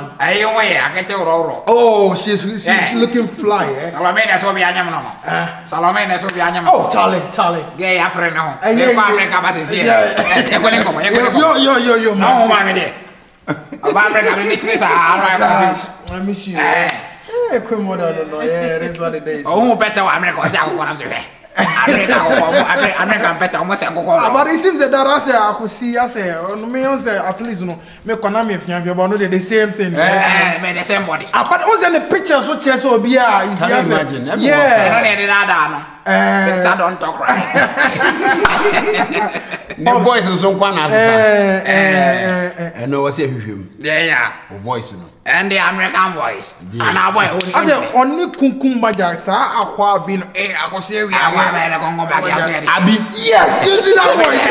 man. Hey, I can tell Roro. Oh, she's looking fly, eh? Salome, that's what we are no. Salome, that's what we are no. Oh, Charlie. Gay, I pray now. Yo, no, mammy. I miss you. Hey, quit more than no. Yeah, that's what it is. Oh, better, I'm going to say, I'm better almost. But it seems that I say, I could see, I say, me at least, no, me Konami, if you want to do the same thing. Yeah, the same body. But also the picture, so chess or beer is imagine. Yeah. I don't talk right. The voice is so one as I know what's him. Yeah, voice. And the American voice. And I boy only Kunkum Majak, I have been I could say we are Abi. Yes, you see that voice.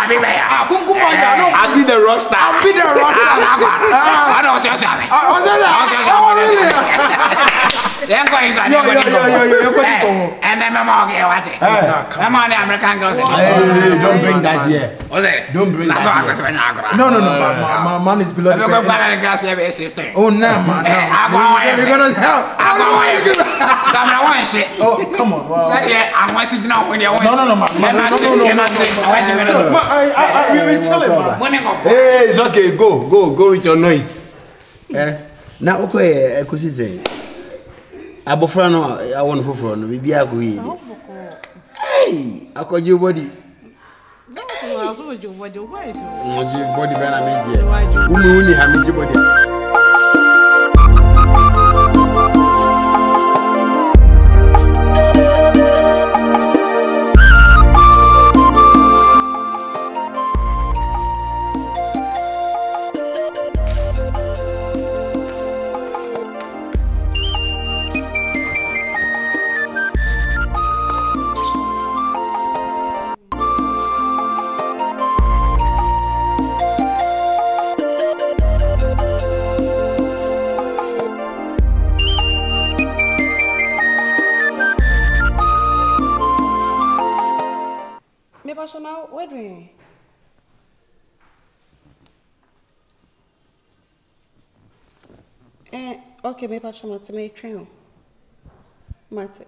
I'll be the roster. I'll be the roster. I don't say and then my American girls. Don't bring that here. Don't bring that. No. My man is below the bed. Oh, no, man. You're going to help. Oh, come on. I'm watching now when you're No. We're chilling, man. Hey, it's okay. Go with your noise. Now, okay, I could say. Abofrano, I want to for no, we be a good. Hey, I call you body. Your body, Bana Media. Who only have your body. Okay, maybe I should not make train. Mate.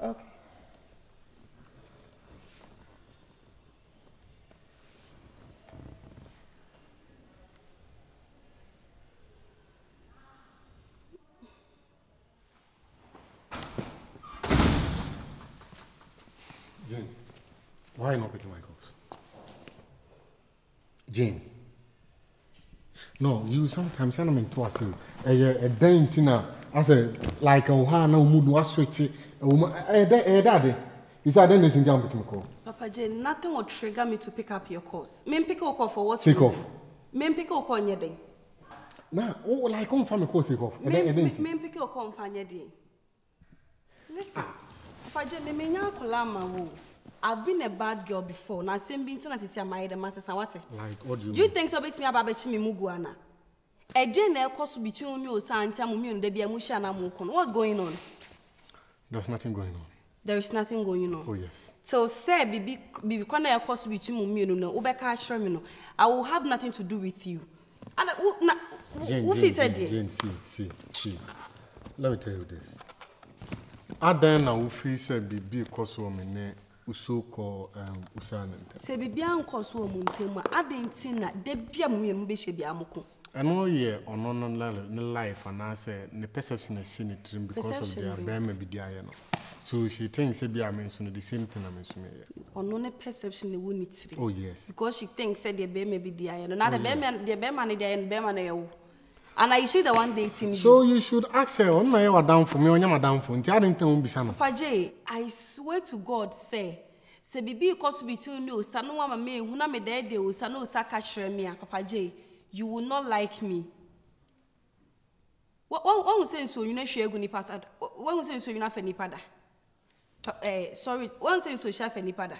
Okay. Jane, why are you not picking my calls? Jane. No, you sometimes send them into us. A dainty I said, like a Ohana mood was switchy. Daddy. Is that then listen down picking a call? Papa Jane, nothing will trigger me to pick up your calls. Men pick a call for what reason? Off. Men pick a call on your day. Nah, like on family call take off. Men pick a call on your day. Listen, Papa Jane, me nya kolama. I've been a bad girl before. Now, same being to say I'm married, Mansa. What? Like, what do you mean? Think so? Bet me about me muguana. A day na cost between you, Santa, Mumi, and Debbie Mushana Mukon. What's going on? There's nothing going on. There is nothing going on. Oh yes. So say, be corner cost between Mumi and no, Ubeka Shermino. I will have nothing to do with you. And Jane, see. Let me tell you this. Adana Ufi said be because woman. Usoko Usan. Se bibia nko so omuntemu adentina de bia mu yenu be hye bia moko. Eno ye ono no life and I say the perception is seen it because of their bema bidia no. So she thinks say bia men so the same thing I mention here. Ono ne perception e woni tiri. Oh yes. Because she thinks say the bema bidia no. Na the bema ne dia no bema na yewo. And I see the one dating you. So you should ask her, on my down for me, on your down for I didn't tell you. Papa J, I swear to God, say Bibi cause between you, Sanua me, who na me dead, you, Sano Saka Shremia, Papa J, you will not like me. What one saying so, you know, she agony pass. One saying so, you know, Fenipada. Sorry, one saying so, chef Fenipada.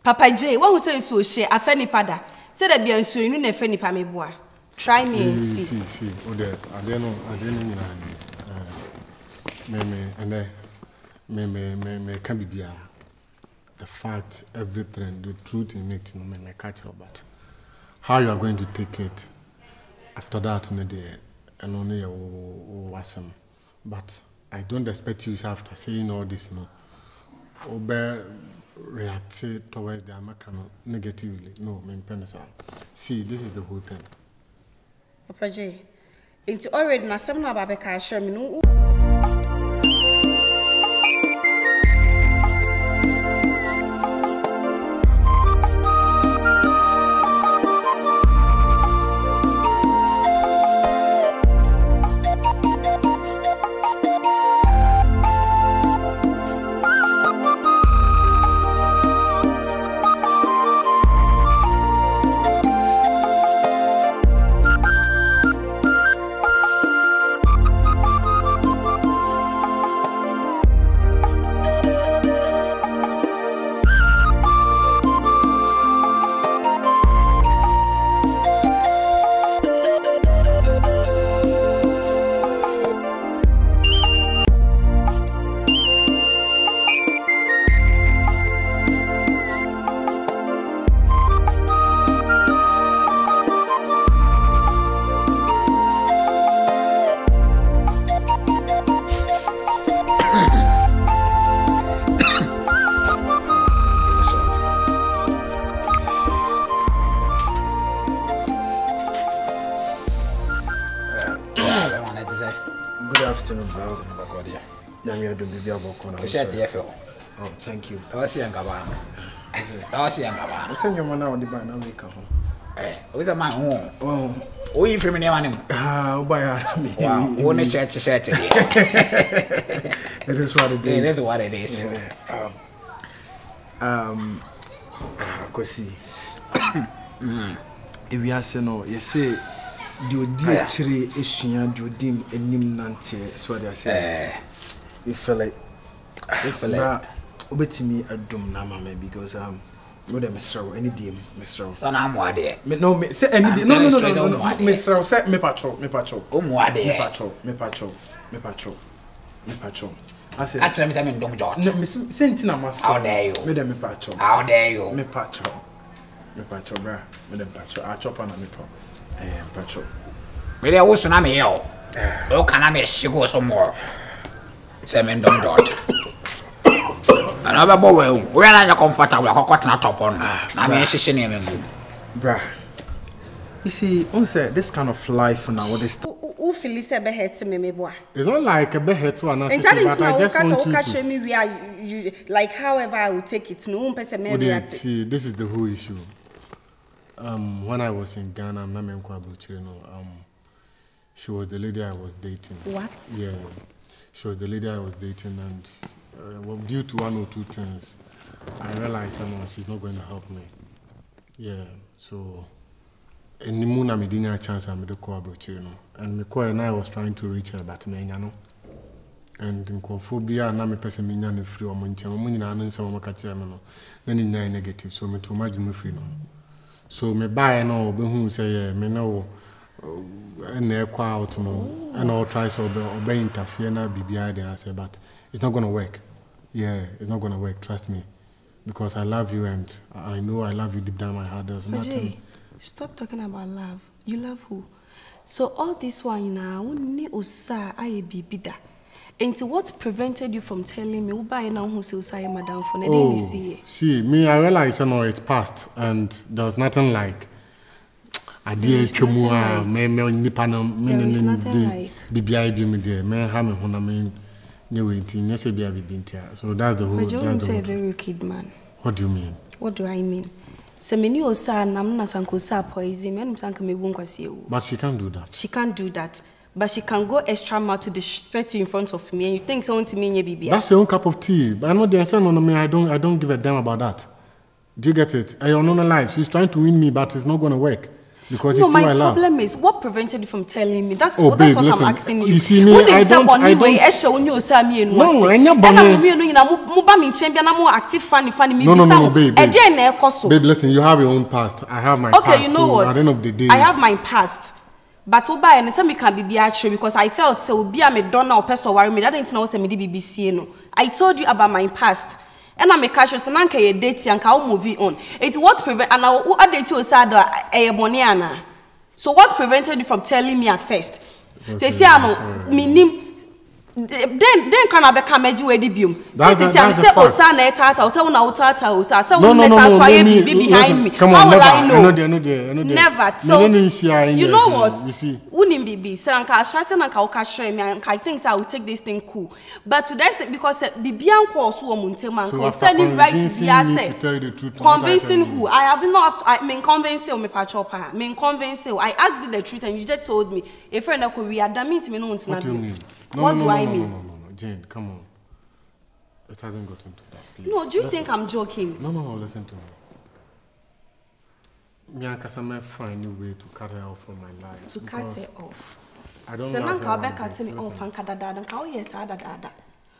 Papa J, one saying so, she a Fenipada. Said that be on so, you know, Fenipa me boy. Try me and see. See. Oh, there. I don't know. Me can be the fact, everything, the truth in it, no me catch up, but how you are going to take it. After that, no day, and only awesome. But I don't expect you after saying all this, no, or react towards the American negatively. No, see, this is the whole thing. Papa J, it's already na some na babeka share me no. Oh, thank you. I see Angaba. I see Angaba. Send your man out the bar now. We come home. With a man home. Oh, we from any one. Ah, by me. One is shirt. It is what it is. It is what it is. Go see. If we are saying no, you say, do dear tree is seen, do dim and nim nante. So they say, we feel like. If I obey me a doom nama because no them Mr. Any DM Mr. Son I'm what there. No say any no Mr. Set me patrol me what there me patrol I said catch them some dom George. No sentina master how dare you me them me patrol how dare you me patrol bra me them patrol I chop on me patrol me there was na me yo o kana me shigo some more say me dom George. Another boy, we are not comfortable. I got not top on. I mean, she's name bruh. You see, on say this kind of life now. What is? Who feel is a better to me, boy? It's not like a better to another. But I just want you to me. We are like, however I will take it. No one person may react. See, this is the whole issue. When I was in Ghana, I'm not she was the lady I was dating. What? Yeah, she was the lady I was dating, and. Well, due to one or two things, I realized she's not going to help me. Yeah, so in the moon, I didn't have a chance. I made a call about and Mikoy and I was trying to reach her, but me, and in Kophobia, and I'm a person in free or Muncham, and some of my catcher, then in negative, so me too much me free. So me buy and all, but who say, me know, and they're quiet, and all tries to obey interfere, and BBI, I say, but it's not going to work. Yeah, it's not going to work, trust me. Because I love you and I know I love you deep down my heart. There's nothing. Stop talking about love. You love who? So all this one now, only Osa I be bida. And what prevented you from telling me who now who say madam for the see, me, I realize it's past and there's nothing like I dear Chumua, me nipano, me BBI there, me hammer when I mean. So that's the whole. But you're a very wicked man. What do you mean? What do I mean? Semeni osa namna sankosa poison me sanka me wonkwase. But she can't do that. She can't do that. But she can go extra mile to disrespect you in front of me, and you think someone to me in your that's your own cup of tea. But I know the answer on me. I don't give a damn about that. Do you get it? I own her life. She's trying to win me, but it's not going to work. Because it's too I love. My problem is what prevented you from telling me. That's babe, what listen, I'm asking you. You see me, I don't. No, I'm not No, babe. Babe, listen, you have your own past. I have my past. Okay, you know what? At the end of the day, I have my past. But Oba and some can be actually because I felt so be a Madonna or person worry me. That didn't know say me BBC no. I told you about my past. And I make cash so nanka ye date and ka movie on. It's what prevent and I date you sad moniana. So what prevented you from telling me at first? Say I know minim then can I become a Jew edibium. Say I'm say Osana tata or say una utata or say no behind me. Come on, never. So you know what? You see. Wouldn't be sanka shasen and ka me and I think I will take this thing cool. But today because Bibian calls who Munteman concerning right to say convincing who I have not I mean convincing me pachopa. Mean convincing I asked you the truth and you just told me a friend of Korea that means me no. What do you mean? What do I mean? No, Jane, come on. It hasn't gotten to that. Please. No, do you think I'm joking? No, listen to me. Me and Kasama find a way to cut her off from my life. To cut her off? I don't know. Senanka cutting me off and kadada and cow yes, ada.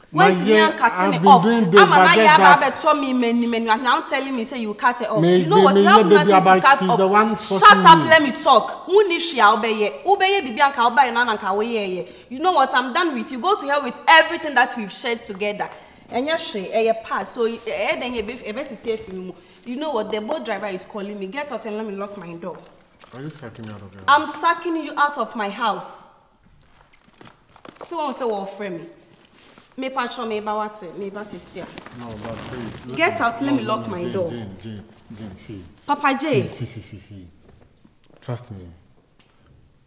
When you cutting it off, I'm now telling me say you cut it off. You know what? You have nothing to cut off. Shut up, let me talk. Who if she obey? Obey Bibianka obey and you know what? I'm done with you. Go to hell with everything that we've shared together. And yes, she pass. So then you know what? The boat driver is calling me. Get out and let me lock my door. Are you sacking me out of your house? I'm sacking you out of my house. Someone say well frame me. Me patch me bawate, me basisia. No, but please. Get out, let me lock my door. Jane, see. Papa J. See. Trust me.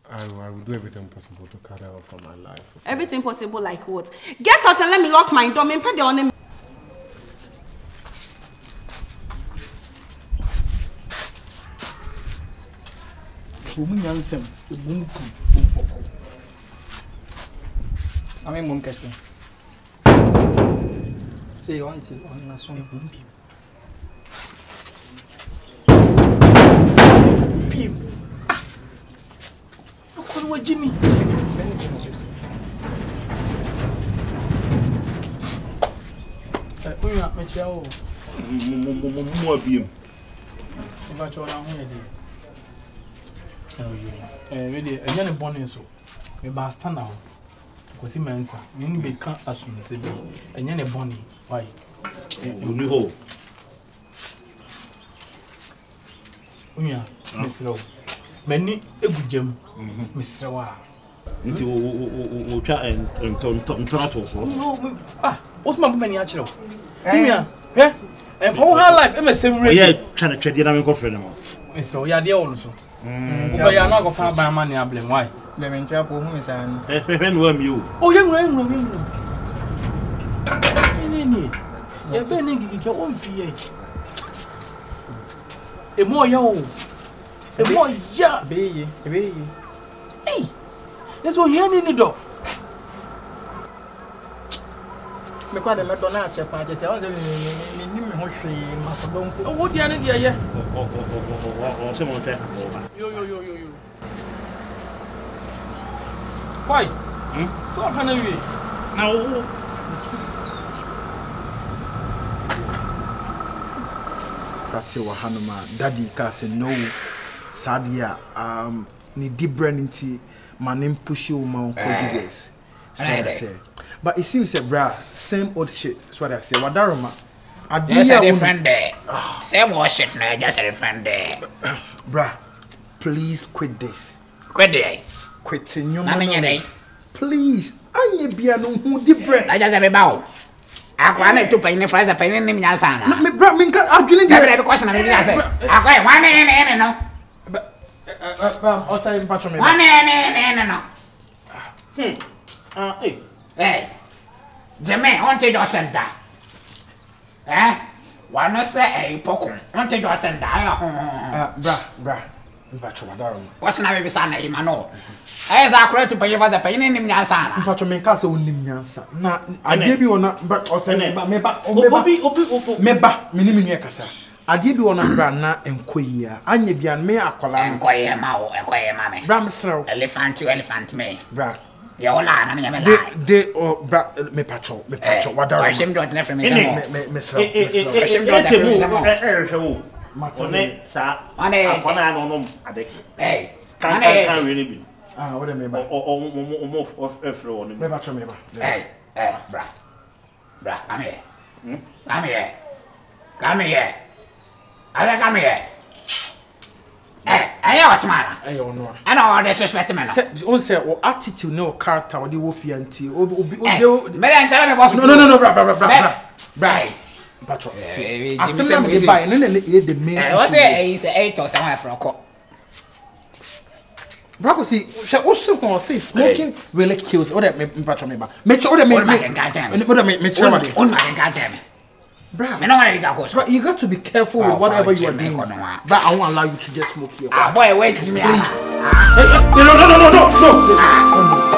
I will do everything possible to cut her off from my life. Okay? Everything possible like what? Get out and let me lock my door. Me pay the on Say you want to on a song. Pim. Ah. I call Jimmy. We are met you. More beam. About your own head. Really, a young bonnet so. A bastard now. Because he Mansa, you need to be can't assume the same. And you're a bonny. Why? Only ho. Unya, Miss Low. Many a good gem, Miss Rawa. Into chat and turtles. No, what's my woman natural? Unya, eh? And for her life, I'm a same rate. Yeah, trying to trade the American friend. So, yeah, dear also. But you're not going to find my money, I blame. Why? Let me tell you, who is an. You. Oh, young man, you're burning your own fear. A more young, a more young baby. Hey, that's what you're in the door. Because the McDonald's party says, I was in oh, what the idea, yeah? Oh, someone tell Yo. Why? So I'm finna be. Now, that's a Wahanuma. Daddy Cass no Sadia. Ni different manim push you mount conjugates. So I say. But it seems a bra, same old shit. That's what I say. Wadaroma. Just a different day. Same old shit, no, just a different day. Bra, please quit this. Quit day. Quitting your money. Please, I need be who different. I just have a bow. I wanted to pay the fries, a penny in Yasana. Me brought me I'm doing the question of me. I said, I got 1 no. Also, in patch of me. 1 no. Hey, Jimmy, on to your center. Eh? Why not say a poco? On to your center. Bra. Question of his son, Emmanuel. As I cried to pay for the pain in Yasana. Patch of me castle in Yansa. Now, I gave you on a but or say, Meba, Minimia Cassa. I give you on a brana and queer. I need be a mere aqualan. Enquire, mammy. Bramsel, elephant me. Bra. You're lying, they or bra me patrol, what are him don't never miss Miss Hey, can't really be. What I mean by or me, Hey, bra, come here. Come here. I said, come here. Hey, what's matter? I don't know. I know all this suspect me. On say or attitude no character or the wolfy anti. Me then tell me boss. No, bra. Patro. Asem me buy no the main. What's say he say 8 or somewhere from co. Bro, see, what say smoking really kills. Or that me patro me ba. Me sure that me On my can tell me. Bro, Me no want to go. bro, you got to be careful with whatever you are doing. Bro, I won't allow you to just smoke here. Ah boy, wait me. Please. Ah. No.